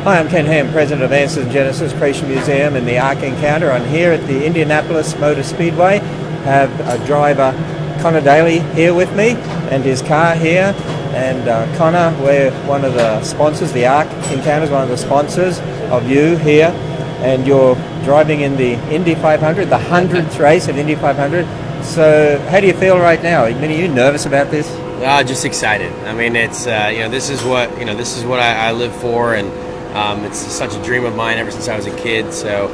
Hi, I'm Ken Ham, President of Answers and Genesis Creation Museum in the Ark Encounter. I'm here at the Indianapolis Motor Speedway. I have driver Conor Daly here with me and his car here. And Conor, we're one of the sponsors, the Ark Encounter is one of the sponsors of you here. And you're driving in the Indy 500, the 100th race at Indy 500. So how do you feel right now? Are you nervous about this? Just excited. I mean, it's this is what I live for, and it's such a dream of mine ever since I was a kid. So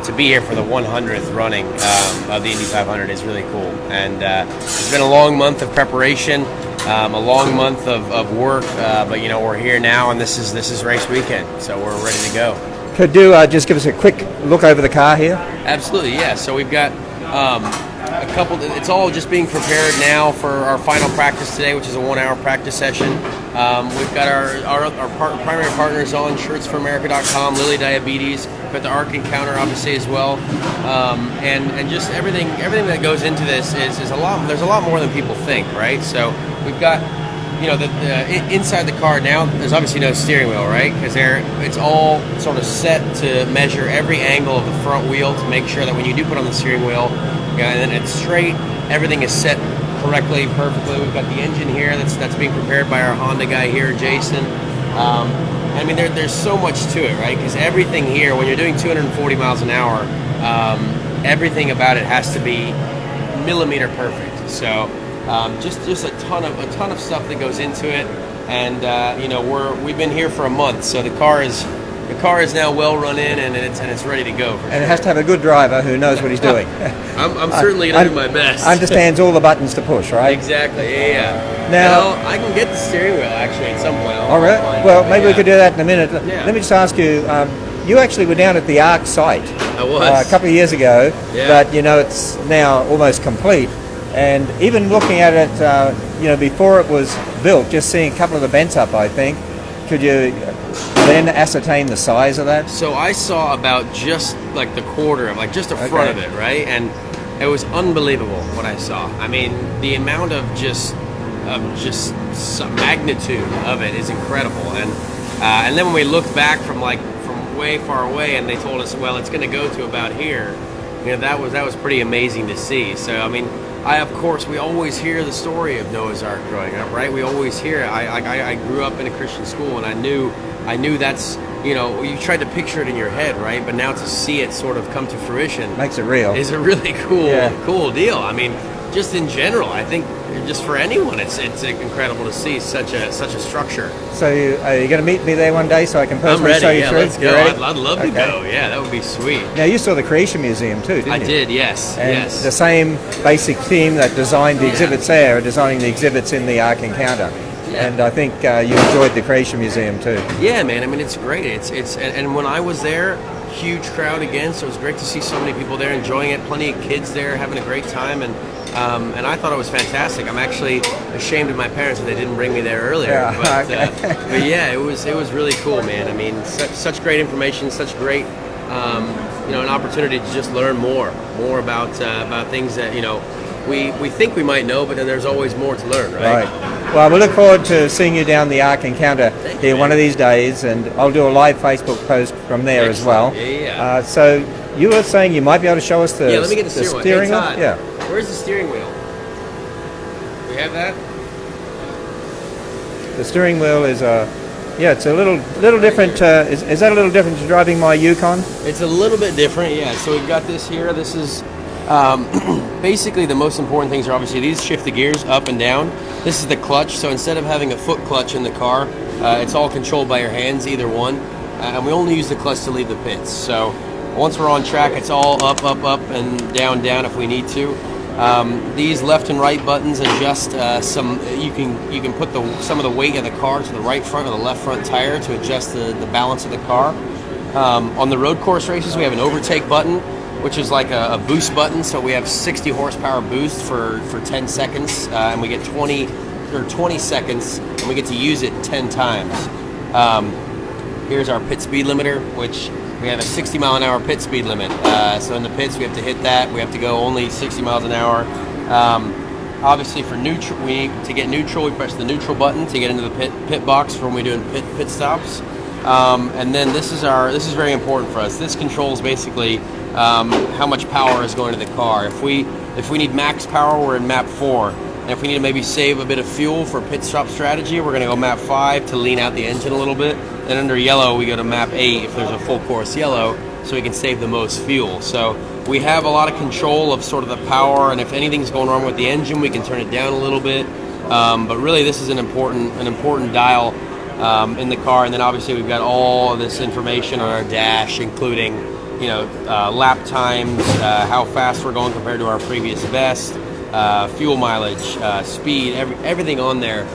to be here for the 100th running of the Indy 500 is really cool. And it's been a long month of preparation, a long month of work, but we're here now, and this is race weekend, so we're ready to go. Could you just give us a quick look over the car here? Absolutely, yeah. So we've got a couple. It's all just being prepared now for our final practice today, which is a 1-hour practice session. We've got our primary partners on, shirtsforamerica.com, Lilly Diabetes, but the Ark Encounter obviously as well, and just everything that goes into this is a lot. There's a lot more than people think, right? So we've got inside the car now. There's obviously no steering wheel, right? Because it's all sort of set to measure every angle of the front wheel to make sure that when you do put on the steering wheel, and then it's straight, everything is set correctly, perfectly. We've got the engine here that's being prepared by our Honda guy here, Jason. I mean, there's so much to it, right? Because everything here, when you're doing 240 miles an hour, everything about it has to be millimeter perfect. So just a ton of stuff that goes into it, and we've been here for a month, so the car is now well run in, and it's ready to go. And it has to have a good driver who knows what he's doing. I'm certainly going to do my best. Understands all the buttons to push, right? Exactly. Yeah. Now I can get the steering wheel actually at some point. All right. Well, maybe we could do that in a minute. Yeah. Let me just ask you. You actually were down at the Ark site I was. A couple of years ago, yeah. But it's now almost complete. And even looking at it, before it was built, just seeing a couple of the vents up, I think, could you then ascertain the size of that? So I saw about just like the quarter of, like just the front of it, right? And it was unbelievable what I saw. I mean, the amount of just some magnitude of it is incredible. And then when we looked back from way far away, and they told us, well, it's going to go to about here. That was pretty amazing to see. So I mean, we always hear the story of Noah's Ark growing up, right? We always hear it. I grew up in a Christian school, and I knew that's, you tried to picture it in your head, right? But now to see it sort of come to fruition makes it real. Is a really cool deal. I mean, just in general, I think just for anyone, it's incredible to see such a structure. So are you going to meet me there one day so I can personally show you through? Let's go. I'd love to go. Yeah, that would be sweet. Now, you saw the Creation Museum too, didn't you? I did, yes. And yes. The same basic team that designed the exhibits there are designing the exhibits in the Ark Encounter. Yeah. And I think you enjoyed the Creation Museum too. Yeah, man. I mean, it's great. And when I was there, huge crowd again. So it was great to see so many people there enjoying it. Plenty of kids there having a great time, and I thought it was fantastic. I'm actually ashamed of my parents that they didn't bring me there earlier. Yeah, but yeah, it was really cool, man. I mean, such great information, such great an opportunity to just learn more about things that we think we might know, but then there's always more to learn, right? Well, we look forward to seeing you down the Ark Encounter here one of these days, and I'll do a live Facebook post from there as well. Yeah. So you were saying you might be able to show us the let me get the steering wheel. Hey, yeah. Where's the steering wheel? We have that? The steering wheel is it's a little different. Is that a little different to driving my Yukon? It's a little bit different, yeah. So we've got this here. This is basically the most important things are obviously these shift the gears up and down. This is the clutch. So instead of having a foot clutch in the car, it's all controlled by your hands, either one. And we only use the clutch to leave the pits. So once we're on track, it's all up, and down if we need to. These left and right buttons adjust you can put some of the weight of the car to the right front or the left front tire to adjust the balance of the car. On the road course races, we have an overtake button, which is like a boost button. So we have 60 horsepower boost for 10 seconds, and we get 20 seconds, and we get to use it 10 times. Here's our pit speed limiter, which we have a 60 mile an hour pit speed limit. So in the pits, we have to hit that. We have to go only 60 miles an hour. Obviously, for neutral, to get neutral, we press the neutral button to get into the pit box for when we're doing pit stops. And then this is very important for us. This controls basically how much power is going to the car. If we need max power, we're in map 4. And if we need to maybe save a bit of fuel for pit stop strategy, we're going to go map 5 to lean out the engine a little bit. Then under yellow, we go to map 8 if there's a full course yellow, so we can save the most fuel. So we have a lot of control of sort of the power, and if anything's going wrong with the engine, we can turn it down a little bit. But really, this is an important dial in the car. And then obviously we've got all of this information on our dash, including lap times, how fast we're going compared to our previous best, fuel mileage, speed, everything on there.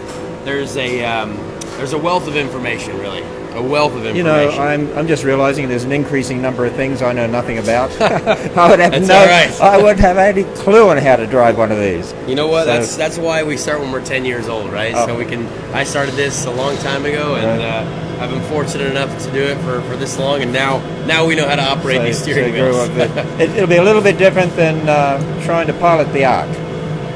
There's a wealth of information, really. A wealth of information. You know, I'm just realizing there's an increasing number of things I know nothing about. I would have I wouldn't have any clue on how to drive one of these. You know what? So, that's why we start when we're 10 years old, right? Oh. So I started this a long time ago, and I've been fortunate enough to do it for this long, and now we know how to operate these steering wheels. It'll be a little bit different than trying to pilot the Arc.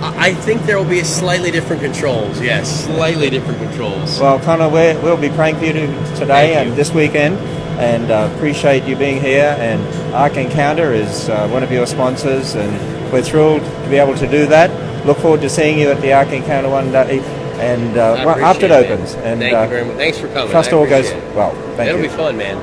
I think there will be slightly different controls. Yes, slightly different controls. Well, Conor, we'll be praying for you today and this weekend, and appreciate you being here. And Arc Encounter is one of your sponsors, and we're thrilled to be able to do that. Look forward to seeing you at the Arc Encounter one day, and after it opens. And thank you very much. Thanks for coming. Trust all goes well. Thank you. It'll be fun, man.